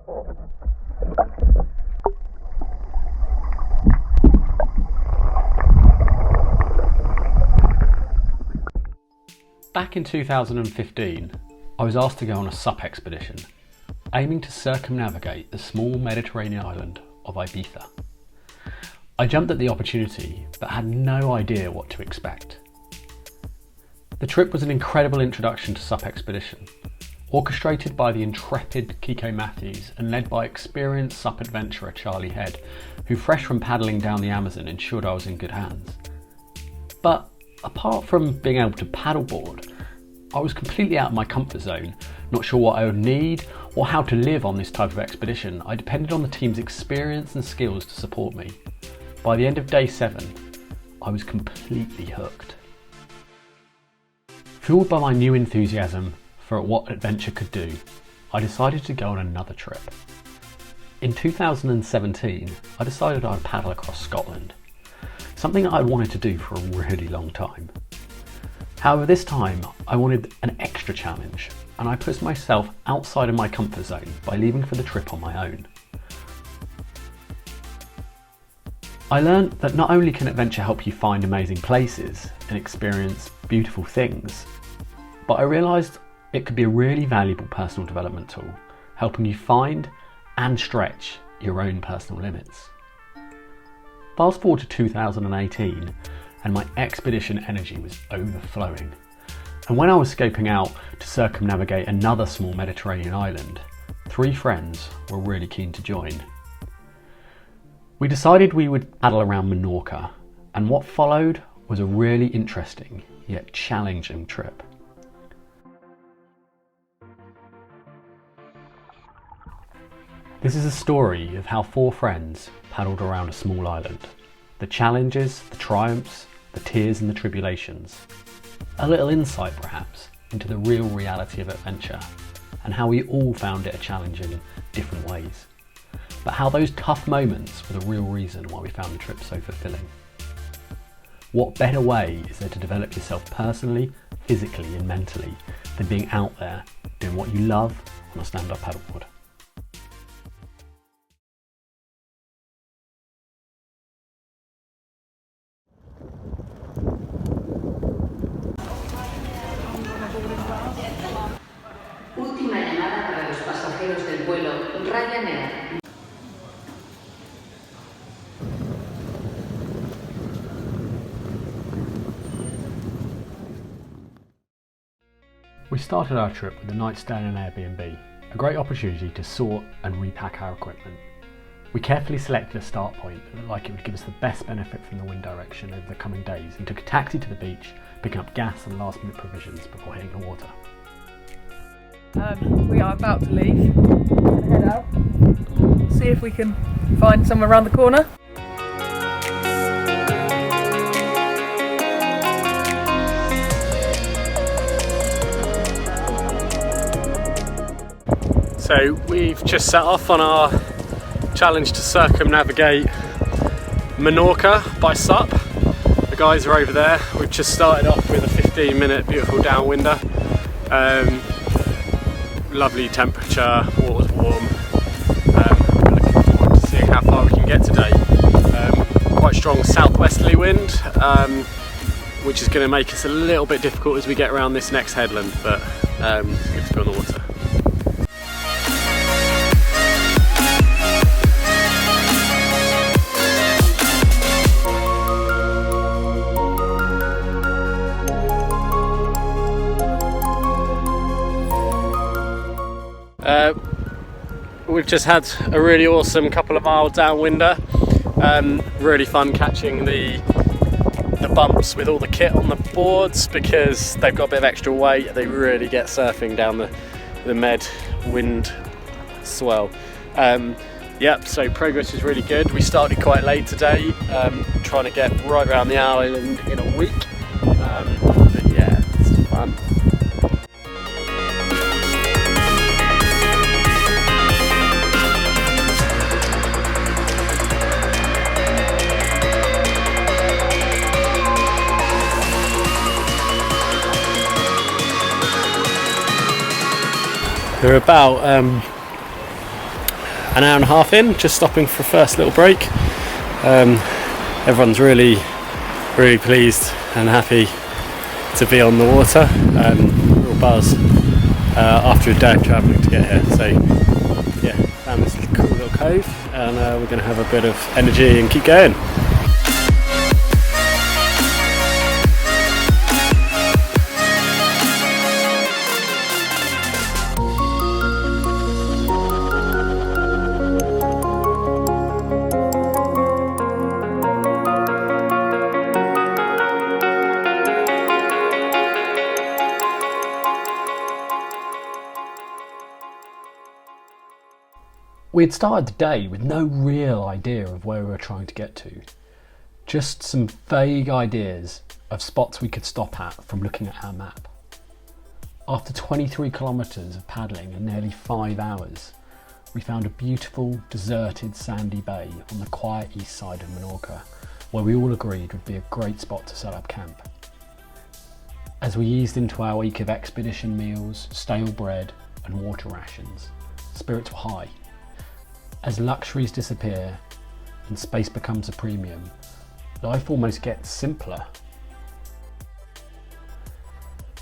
Back in 2015, I was asked to go on a SUP expedition, aiming to circumnavigate the small Mediterranean island of Ibiza. I jumped at the opportunity, but had no idea what to expect. The trip was an incredible introduction to SUP expedition, orchestrated by the intrepid Kiko Matthews and led by experienced SUP adventurer Charlie Head, who fresh from paddling down the Amazon ensured I was in good hands. But apart from being able to paddleboard, I was completely out of my comfort zone, not sure what I would need or how to live on this type of expedition. I depended on the team's experience and skills to support me. By the end of day 7, I was completely hooked. Fueled by my new enthusiasm for what adventure could do, I decided to go on another trip. In 2017, I decided I'd paddle across Scotland, something that I wanted to do for a really long time. However, this time I wanted an extra challenge, and I pushed myself outside of my comfort zone by leaving for the trip on my own. I learned that not only can adventure help you find amazing places and experience beautiful things, but I realised it could be a really valuable personal development tool, helping you find and stretch your own personal limits. Fast forward to 2018, and my expedition energy was overflowing. And when I was scoping out to circumnavigate another small Mediterranean island, 3 friends were really keen to join. We decided we would paddle around Menorca, and what followed was a really interesting yet challenging trip. This is a story of how 4 friends paddled around a small island. The challenges, the triumphs, the tears and the tribulations. A little insight perhaps into the real reality of adventure and how we all found it a challenge in different ways. But how those tough moments were the real reason why we found the trip so fulfilling. What better way is there to develop yourself personally, physically and mentally than being out there doing what you love on a stand-up paddleboard? Última llamada para los pasajeros del vuelo Ryanair. We started our trip with a night stay in an Airbnb, a great opportunity to sort and repack our equipment. We carefully selected a start point that looked like it would give us the best benefit from the wind direction over the coming days and took a taxi to the beach, picking up gas and last minute provisions before hitting the water. We are about to leave. We're going to head out, see if we can find somewhere around the corner. So we've just set off on our challenge to circumnavigate Menorca by SUP. The guys are over there. We've just started off with a 15-minute beautiful downwinder. Lovely temperature, water's warm. We're looking forward to seeing how far we can get today. Quite strong southwesterly wind, which is going to make us a little bit difficult as we get around this next headland, but it's good to be on the water. We've just had a really awesome couple of mile downwinder. Really fun catching the bumps with all the kit on the boards because they've got a bit of extra weight. They really get surfing down the Med wind swell. Yep, so progress is really good. We started quite late today, trying to get right around the island in a week. But yeah, it's fun. We're about an hour and a half in, just stopping for a first little break. Everyone's really pleased and happy to be on the water. Real buzz after a day of travelling to get here. So yeah, found this cool little cove, and we're going to have a bit of energy and keep going. We had started the day with no real idea of where we were trying to get to. Just some vague ideas of spots we could stop at from looking at our map. After 23 kilometres of paddling and nearly 5 hours, we found a beautiful, deserted sandy bay on the quiet east side of Menorca, where we all agreed would be a great spot to set up camp. As we eased into our week of expedition meals, stale bread and water rations, spirits were high. As luxuries disappear and space becomes a premium, life almost gets simpler.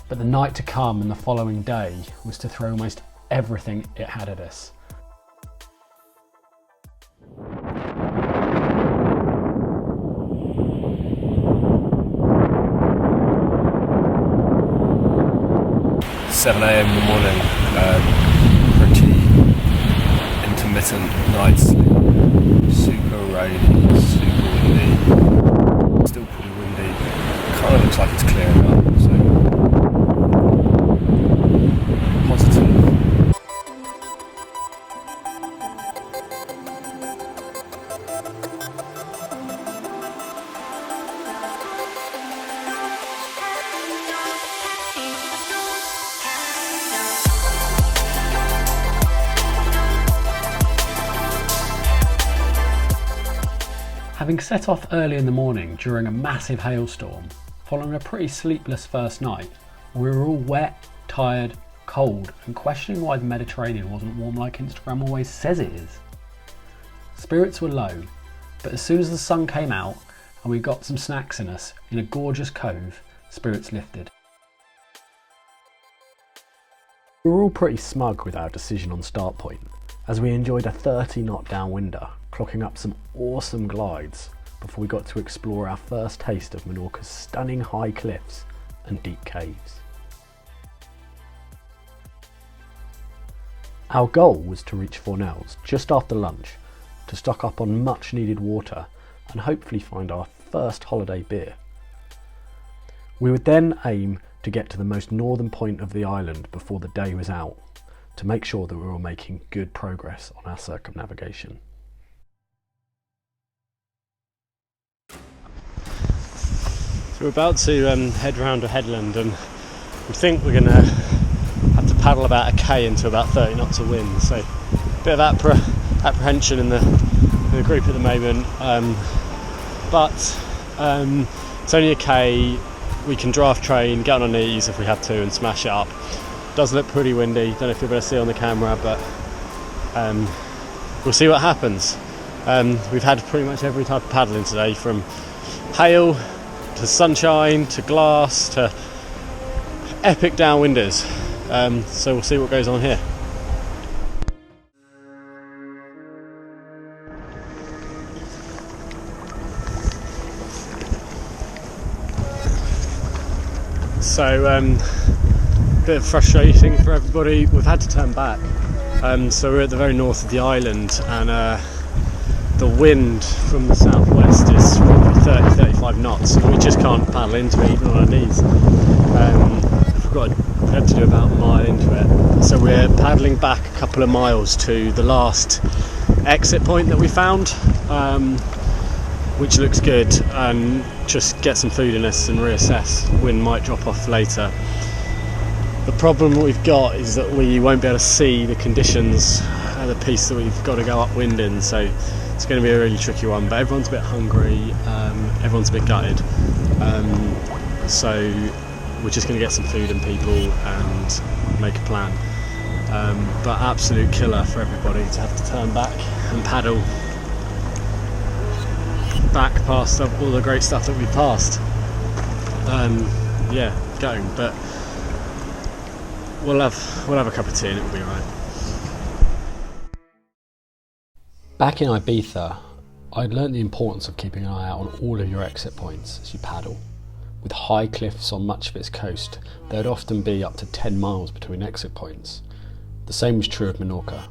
But the night to come and the following day was to throw almost everything it had at us. $7 AM in the morning, pretty intermittent night sleep, super rainy, super windy, still pretty windy, kind of looks like it's clearing up, so positive. Having set off early in the morning during a massive hailstorm, following a pretty sleepless first night, we were all wet, tired, cold, and questioning why the Mediterranean wasn't warm like Instagram always says it is. Spirits were low, but as soon as the sun came out and we got some snacks in us in a gorgeous cove, spirits lifted. We were all pretty smug with our decision on start point, as we enjoyed a 30-knot downwinder, clocking up some awesome glides before we got to explore our first taste of Menorca's stunning high cliffs and deep caves. Our goal was to reach Fornells just after lunch to stock up on much needed water and hopefully find our first holiday beer. We would then aim to get to the most northern point of the island before the day was out, to make sure that we were making good progress on our circumnavigation. So we're about to head round a headland, and we think we're going to have to paddle about a K into about 30 knots of wind, so a bit of apprehension in the group at the moment, but it's only a K. We can draft train, get on our knees if we have to and smash it up. Does look pretty windy, don't know if you'll be able to see on the camera, but we'll see what happens. We've had pretty much every type of paddling today, from hail to sunshine to glass to epic downwinders, so we'll see what goes on here. So bit of frustrating for everybody, we've had to turn back, so we're at the very north of the island, and the wind from the southwest is probably 30-35 knots, and we just can't paddle into it even on our knees. We had to do about a mile into it, so we're paddling back a couple of miles to the last exit point that we found, which looks good, and just get some food in us and reassess. Wind might drop off later. The problem that we've got is that we won't be able to see the conditions at the piece that we've got to go upwind in, so it's going to be a really tricky one, but everyone's a bit hungry, everyone's a bit gutted, so we're just going to get some food and people and make a plan. but absolute killer for everybody to have to turn back and paddle back past all the great stuff that we passed. Yeah, going, but we'll have a cup of tea and it'll be alright. Back in Ibiza, I'd learnt the importance of keeping an eye out on all of your exit points as you paddle. With high cliffs on much of its coast, there'd often be up to 10 miles between exit points. The same was true of Menorca.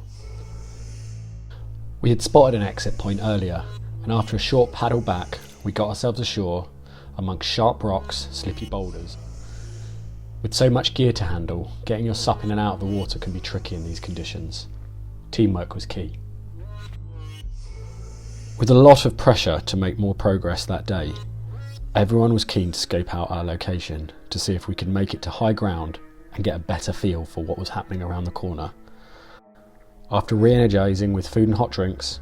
We had spotted an exit point earlier, and after a short paddle back, we got ourselves ashore amongst sharp rocks, slippy boulders. With so much gear to handle, getting your SUP in and out of the water can be tricky in these conditions. Teamwork was key. With a lot of pressure to make more progress that day, everyone was keen to scope out our location to see if we could make it to high ground and get a better feel for what was happening around the corner. After re-energising with food and hot drinks,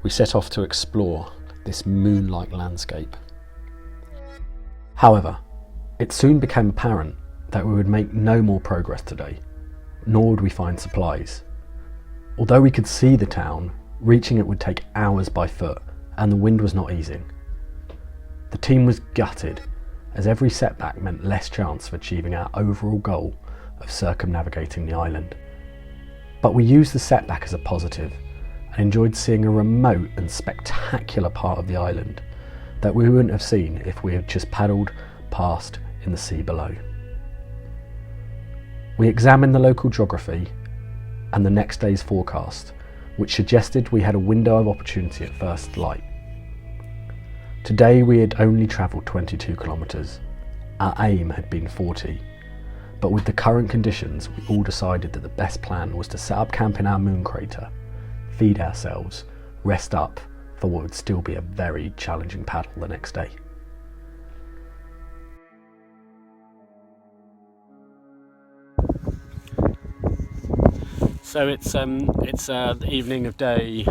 we set off to explore this moon-like landscape. However, it soon became apparent that we would make no more progress today, nor would we find supplies. Although we could see the town, reaching it would take hours by foot, and the wind was not easing. The team was gutted, as every setback meant less chance of achieving our overall goal of circumnavigating the island. But we used the setback as a positive, and enjoyed seeing a remote and spectacular part of the island that we wouldn't have seen if we had just paddled past in the sea below. We examined the local geography and the next day's forecast, which suggested we had a window of opportunity at first light. Today we had only travelled 22 kilometres. Our aim had been 40, but with the current conditions we all decided that the best plan was to set up camp in our moon crater, feed ourselves, rest up for what would still be a very challenging paddle the next day. So it's the evening of day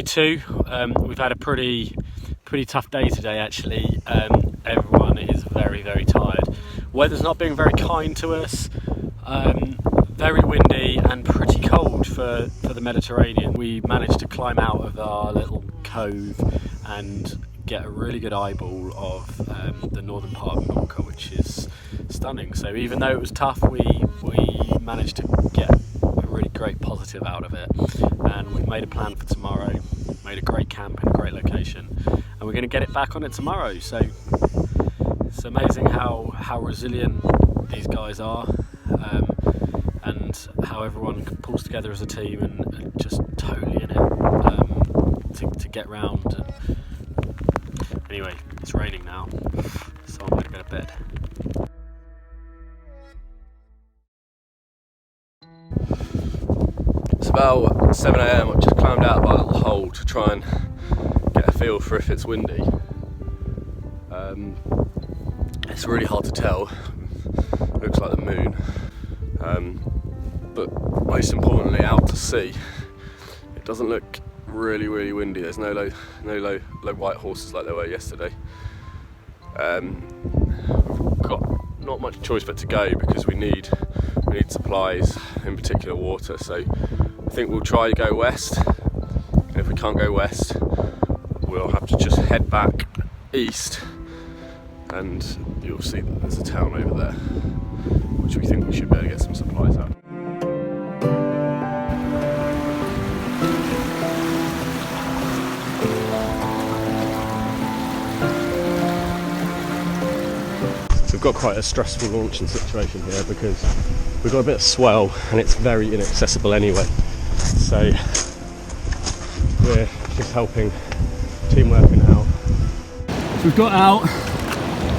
two. We've had a pretty tough day today actually. Everyone is very tired. Weather's not being very kind to us. Very windy and pretty cold for the Mediterranean. We managed to climb out of our little cove and get a really good eyeball of the northern part of Menorca, which is stunning. So even though it was tough, we managed to get a really great positive out of it, and we've made a plan for tomorrow. Made a great camp in a great location, and we're going to get it back on it tomorrow. So it's amazing how resilient these guys are, and how everyone pulls together as a team and just totally in it to get round. Anyway, it's raining now, so I'm going to go to bed. It's about 7 AM. I've just climbed out of my little hole to try and get a feel for if it's windy. It's really hard to tell. Looks like the moon. But most importantly, out to sea, it doesn't look really windy. There's no low white horses like there were yesterday. We've got not much choice but to go because we need supplies, in particular water. So I think we'll try to go west, and if we can't go west, we'll have to just head back east, and you'll see that there's a town over there, which we think we should be able to get some supplies out. We've got quite a stressful launching situation here because we've got a bit of swell and it's very inaccessible anyway. So we're just helping, team working out. So we've got out,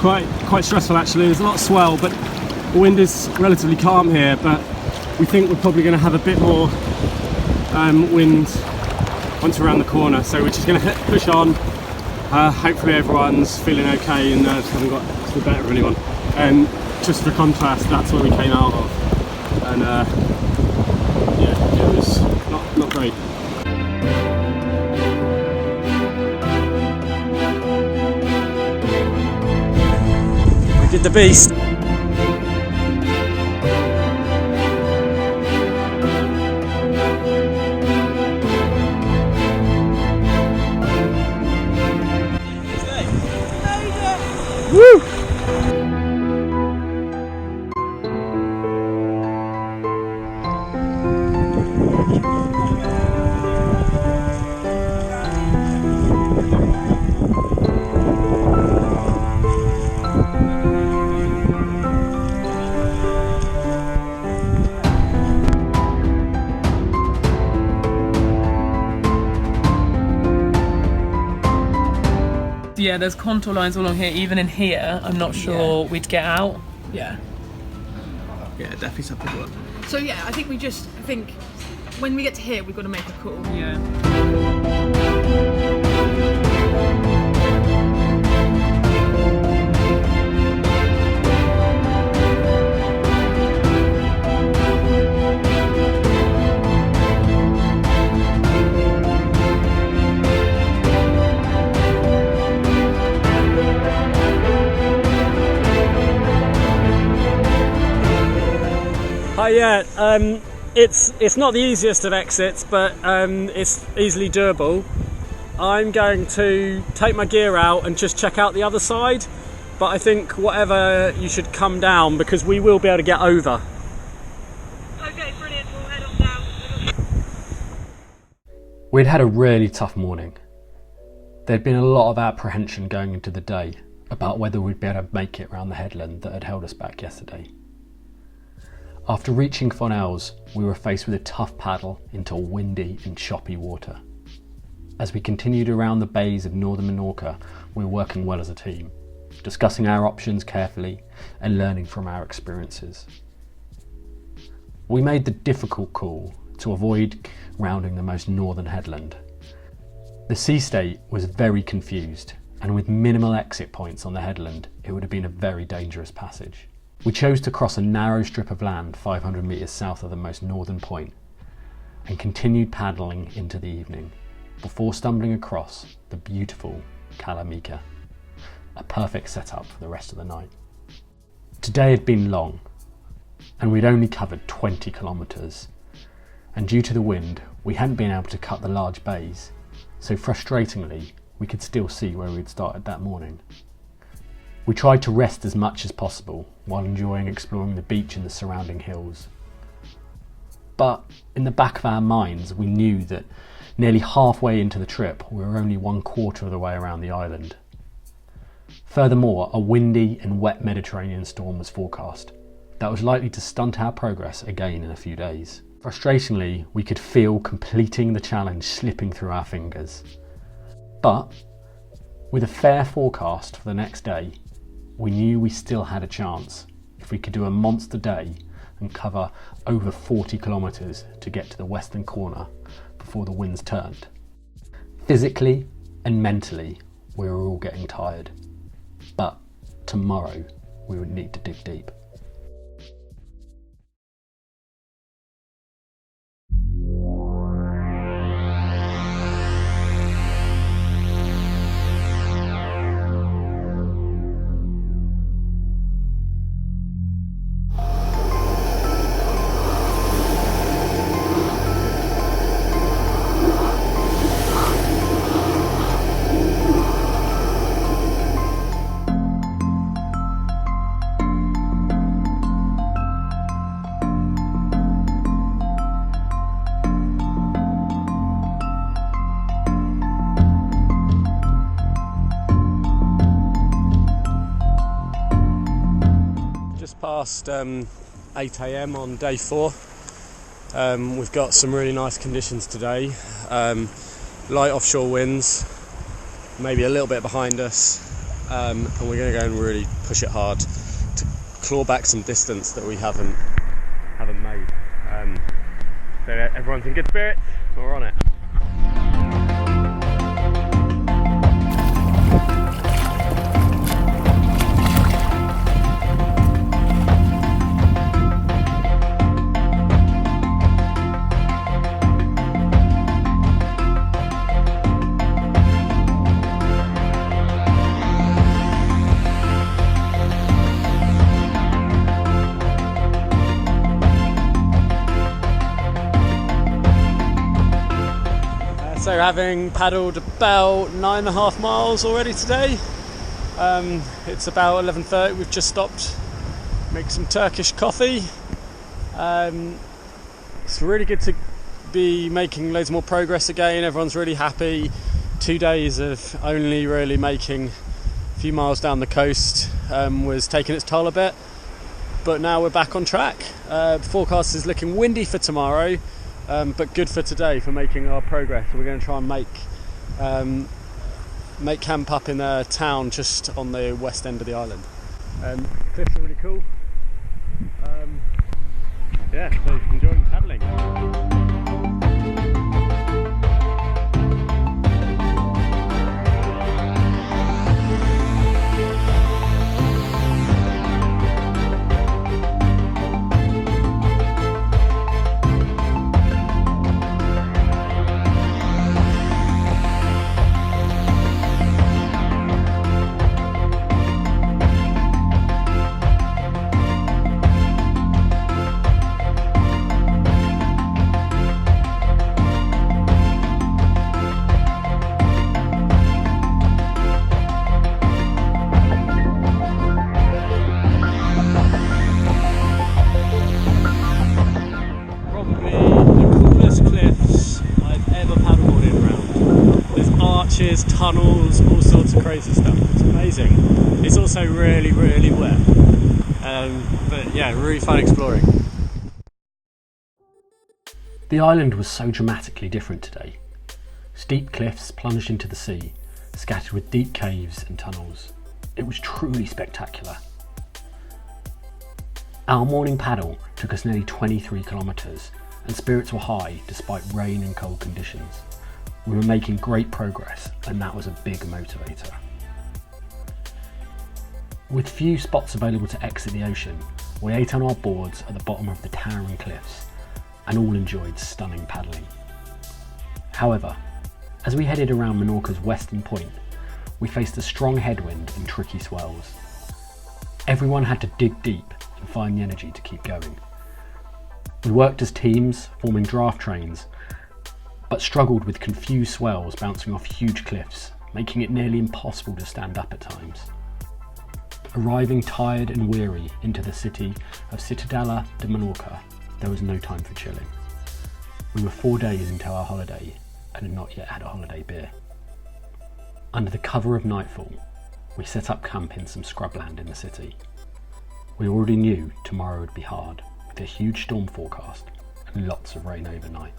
quite stressful actually. There's a lot of swell, but the wind is relatively calm here, but we think we're probably going to have a bit more wind once we're around the corner. So we're just going to push on. Hopefully everyone's feeling okay and nerves haven't got to the better of anyone. And just for contrast, that's where we came out of, and yeah, it was not great. We did the beast. Woo! Yeah, there's contour lines all along here. Even in here, I'm not sure we'd get out. Yeah, definitely something to work. So yeah, I think when we get to here, we've got to make a call. Yeah. It's not the easiest of exits, but it's easily doable. I'm going to take my gear out and just check out the other side, but I think whatever, you should come down because we will be able to get over. Okay, brilliant. We'll head on down. We'd had a really tough morning. There'd been a lot of apprehension going into the day about whether we'd be able to make it around the headland that had held us back yesterday. After reaching Fonel's, we were faced with a tough paddle into windy and choppy water. As we continued around the bays of northern Menorca, we were working well as a team, discussing our options carefully and learning from our experiences. We made the difficult call to avoid rounding the most northern headland. The sea state was very confused, and with minimal exit points on the headland, it would have been a very dangerous passage. We chose to cross a narrow strip of land 500 metres south of the most northern point and continued paddling into the evening before stumbling across the beautiful Kalamika, a perfect setup for the rest of the night. Today had been long and we'd only covered 20 kilometres, and due to the wind we hadn't been able to cut the large bays, so frustratingly we could still see where we'd started that morning. We tried to rest as much as possible while enjoying exploring the beach and the surrounding hills. But in the back of our minds, we knew that nearly halfway into the trip, we were only 1/4 of the way around the island. Furthermore, a windy and wet Mediterranean storm was forecast that was likely to stunt our progress again in a few days. Frustratingly, we could feel completing the challenge slipping through our fingers. But with a fair forecast for the next day, we knew we still had a chance if we could do a monster day and cover over 40 kilometres to get to the western corner before the winds turned. Physically and mentally, we were all getting tired, but tomorrow we would need to dig deep. Past 8 AM on day 4. We've got some really nice conditions today. Light offshore winds, maybe a little bit behind us, and we're going to go and really push it hard to claw back some distance that we haven't made. So everyone's in good spirits, we're on it. So having paddled about 9.5 miles already today, It's about 11:30. We've just stopped, make some Turkish coffee. It's really good to be making loads more progress again. Everyone's really happy. 2 days of only really making a few miles down the coast was taking its toll a bit, but now we're back on track. The forecast is looking windy for tomorrow, but good for today for making our progress. We're going to try and make camp up in a town just on the west end of the island. Cliffs are really cool. Yeah, so enjoying paddling. Tunnels, all sorts of crazy stuff. It's amazing. It's also really, really wet. But yeah, really fun exploring. The island was so dramatically different today. Steep cliffs plunged into the sea, scattered with deep caves and tunnels. It was truly spectacular. Our morning paddle took us nearly 23 kilometres, and spirits were high despite rain and cold conditions. We were making great progress, and that was a big motivator. With few spots available to exit the ocean, we ate on our boards at the bottom of the towering cliffs, and all enjoyed stunning paddling. However, as we headed around Menorca's western point, we faced a strong headwind and tricky swells. Everyone had to dig deep and find the energy to keep going. We worked as teams, forming draft trains, but struggled with confused swells bouncing off huge cliffs, making it nearly impossible to stand up at times. Arriving tired and weary into the city of Cittadella de Menorca, there was no time for chilling. We were 4 days into our holiday and had not yet had a holiday beer. Under the cover of nightfall, we set up camp in some scrubland in the city. We already knew tomorrow would be hard, with a huge storm forecast and lots of rain overnight.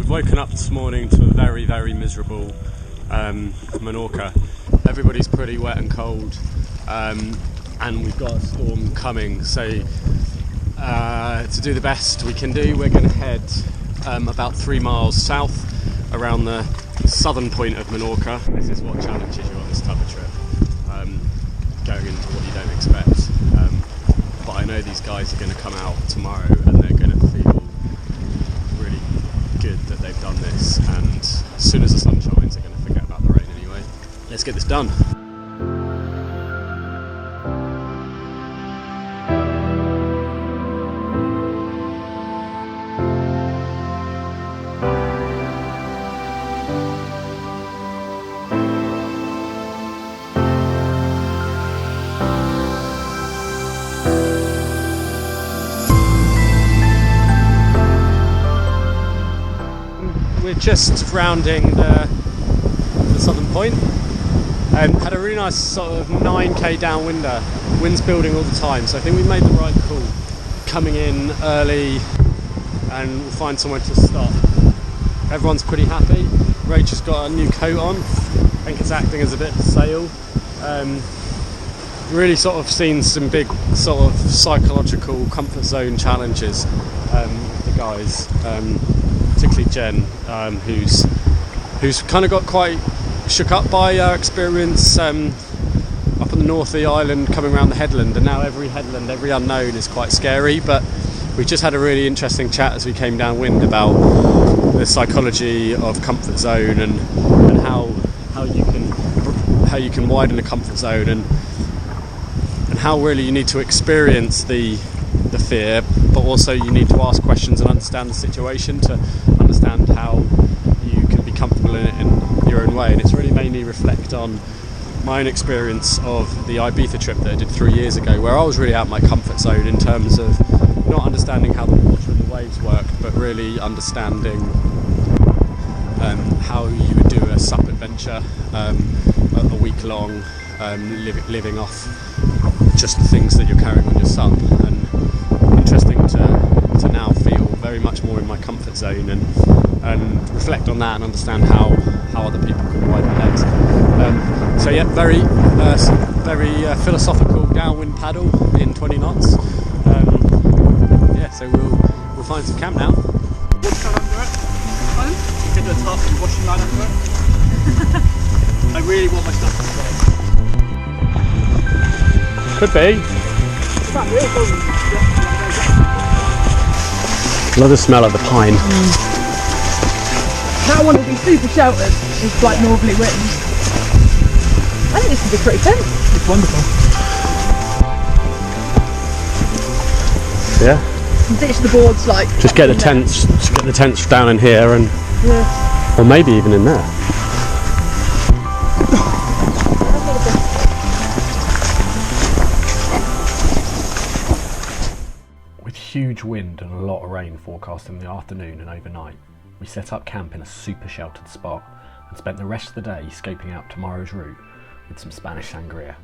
Woken up this morning to a very, very miserable Menorca. Everybody's pretty wet and cold, and we've got a storm coming, so to do the best we can do, we're going to head about 3 miles south around the southern point of Menorca. This is what challenges you on this type of trip, going into what you don't expect, but I know these guys are going to come out tomorrow and they're going to feel really good that they've done this, and as soon as the sun shines they're going to forget about the rain anyway. Let's get this done. We're just rounding the southern point. Had a really nice sort of 9k downwinder, wind's building all the time, so I think we made the right call coming in early, and we'll find somewhere to stop. Everyone's pretty happy. Rach has got a new coat on, I think it's acting as a bit of a sail. Really sort of seen some big sort of psychological comfort zone challenges with the guys, particularly Jen, who's kind of got quite shook up by our experience up on the north of the island, coming around the headland, and now every headland, every unknown is quite scary. But we just had a really interesting chat as we came downwind about the psychology of comfort zone and how you can widen a comfort zone and how really you need to experience the fear, but also you need to ask questions and understand the situation to understand how you can be comfortable in it in your own way. And it's really made me reflect on my own experience of the Ibiza trip that I did 3 years ago, where I was really out of my comfort zone in terms of not understanding how the water and the waves work, but really understanding how you would do a SUP adventure, a week long, living off just the things that you're carrying on your SUP. And interesting to now feel very much more in my comfort zone and reflect on that and understand how other people can widen legs. So yeah, very philosophical downwind paddle in 20 knots. So we'll find some camp now. Get the top and washing line under it. I really want my stuff to stay. Could be. Love the smell of the pine. That one will be super sheltered with like northerly winds. I think this could be pretty tense. It's wonderful. Yeah. Ditch the boards like. Just get the tents down in here and or maybe even in there. With huge wind and a lot of rain forecast in the afternoon and overnight, we set up camp in a super sheltered spot and spent the rest of the day scoping out tomorrow's route with some Spanish sangria.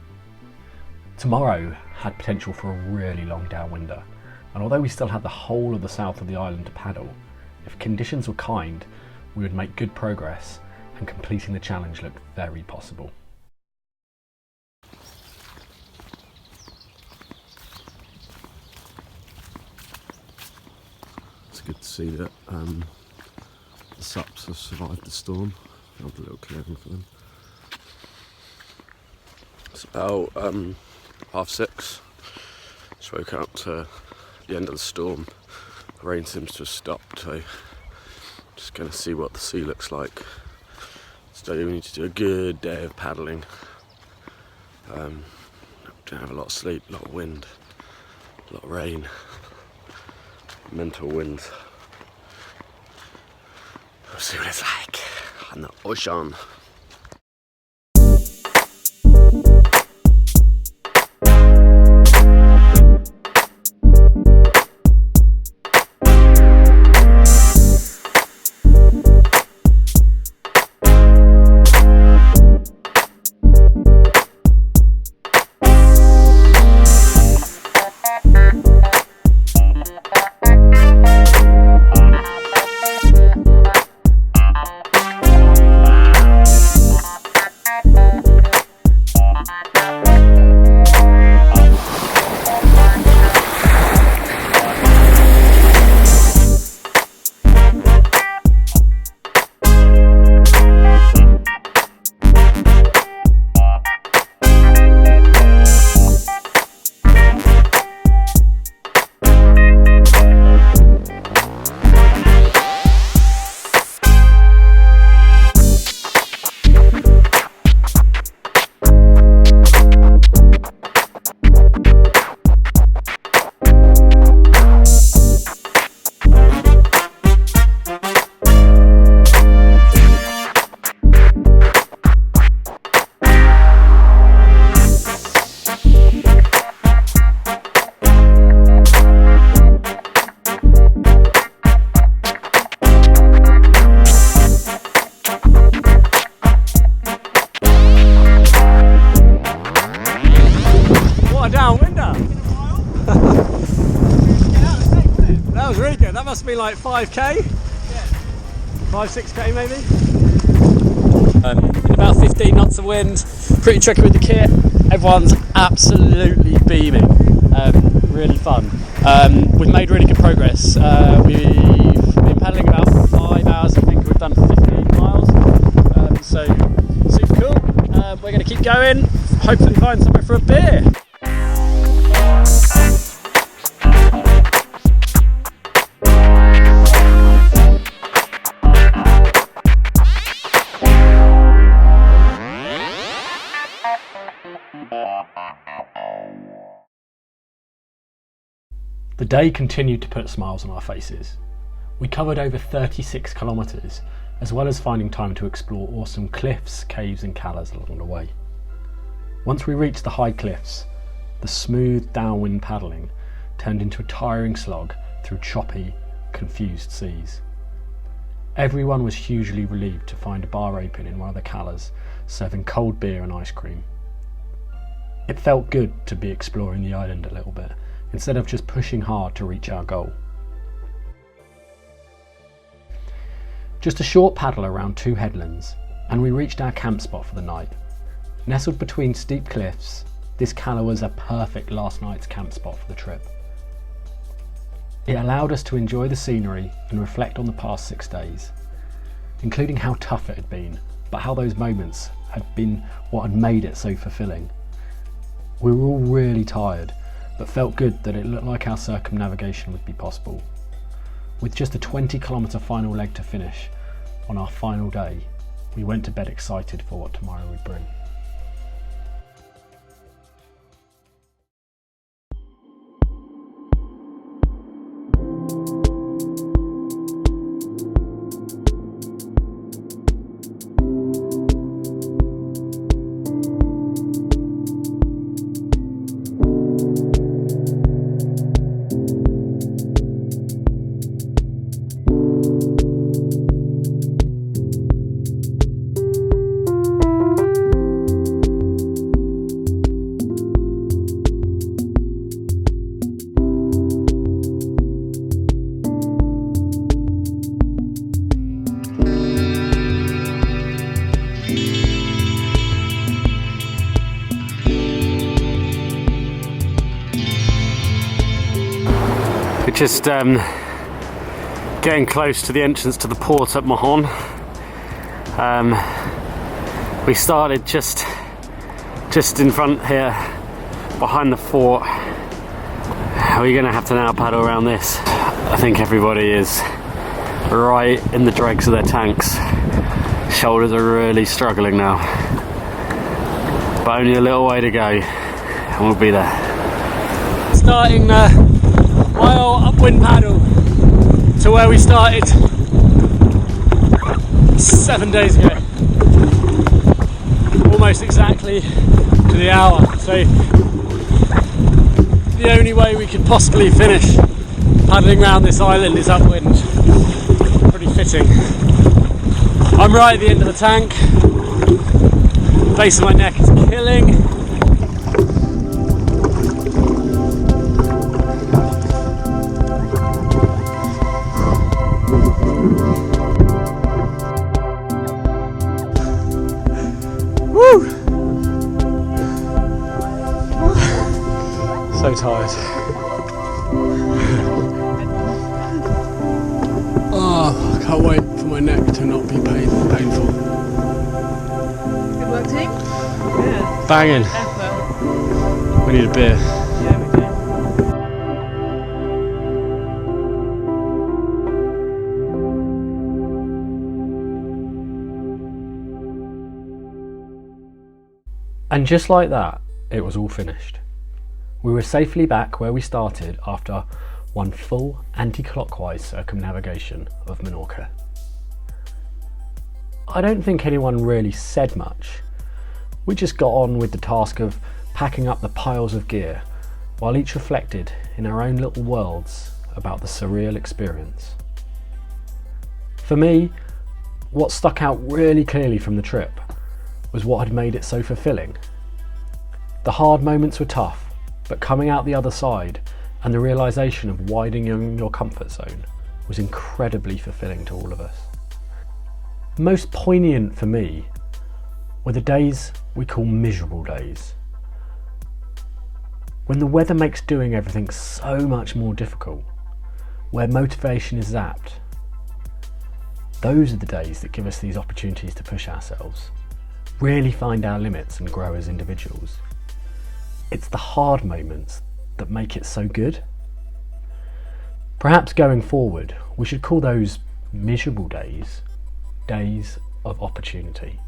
Tomorrow had potential for a really long downwinder, and although we still had the whole of the south of the island to paddle, if conditions were kind, we would make good progress and completing the challenge looked very possible. It's good to see that the SUPs have survived the storm. Found a little clearing for them. It's about 6:30. Just woke up to the end of the storm. The rain seems to have stopped, so just going to see what the sea looks like. So we need to do a good day of paddling. Don't have a lot of sleep, a lot of wind, a lot of rain, mental winds. We'll see what it's like on the ocean. That was really good. That must be like 5k? 5-6k maybe? In about 15 knots of wind, pretty tricky with the kit. Everyone's absolutely beaming. Really fun. We've made really good progress. We've been paddling about 5 hours. I think we've done 15 miles. So super cool. We're going to keep going. hopefully find somewhere for a beer. The day continued to put smiles on our faces. We covered over 36 kilometres, as well as finding time to explore awesome cliffs, caves and callers along the way. Once we reached the high cliffs, the smooth downwind paddling turned into a tiring slog through choppy, confused seas. Everyone was hugely relieved to find a bar open in one of the callers, serving cold beer and ice cream. It felt good to be exploring the island a little bit, instead of just pushing hard to reach our goal. Just a short paddle around 2 headlands, and we reached our camp spot for the night. Nestled between steep cliffs, this caller was a perfect last night's camp spot for the trip. It allowed us to enjoy the scenery and reflect on the past 6 days, including how tough it had been, but how those moments had been what had made it so fulfilling. We were all really tired, but felt good that it looked like our circumnavigation would be possible. With just a 20-kilometre final leg to finish, on our final day, we went to bed excited for what tomorrow would bring. Just getting close to the entrance to the port at Mahon. We started just in front here, behind the fort. We're going to have to now paddle around this. I think everybody is right in the dregs of their tanks. Shoulders are really struggling now, but only a little way to go and we'll be there. Starting mile upwind paddle to where we started 7 days ago, almost exactly to the hour. So the only way we could possibly finish paddling around this island is upwind. Pretty fitting. I'm right at the end of the tank. The base of my neck is killing. So tired. Oh, I can't wait for my neck to not be painful. Good work, team. Yeah. Banging. Effort. We need a beer. Yeah, we do. And just like that, it was all finished. We were safely back where we started after one full anti-clockwise circumnavigation of Menorca. I don't think anyone really said much. We just got on with the task of packing up the piles of gear, while each reflected in our own little worlds about the surreal experience. For me, what stuck out really clearly from the trip was what had made it so fulfilling. The hard moments were tough, but coming out the other side and the realisation of widening your comfort zone was incredibly fulfilling to all of us. Most poignant for me were the days we call miserable days. When the weather makes doing everything so much more difficult, where motivation is zapped. Those are the days that give us these opportunities to push ourselves, really find our limits and grow as individuals. It's the hard moments that make it so good. Perhaps going forward, we should call those miserable days, days of opportunity.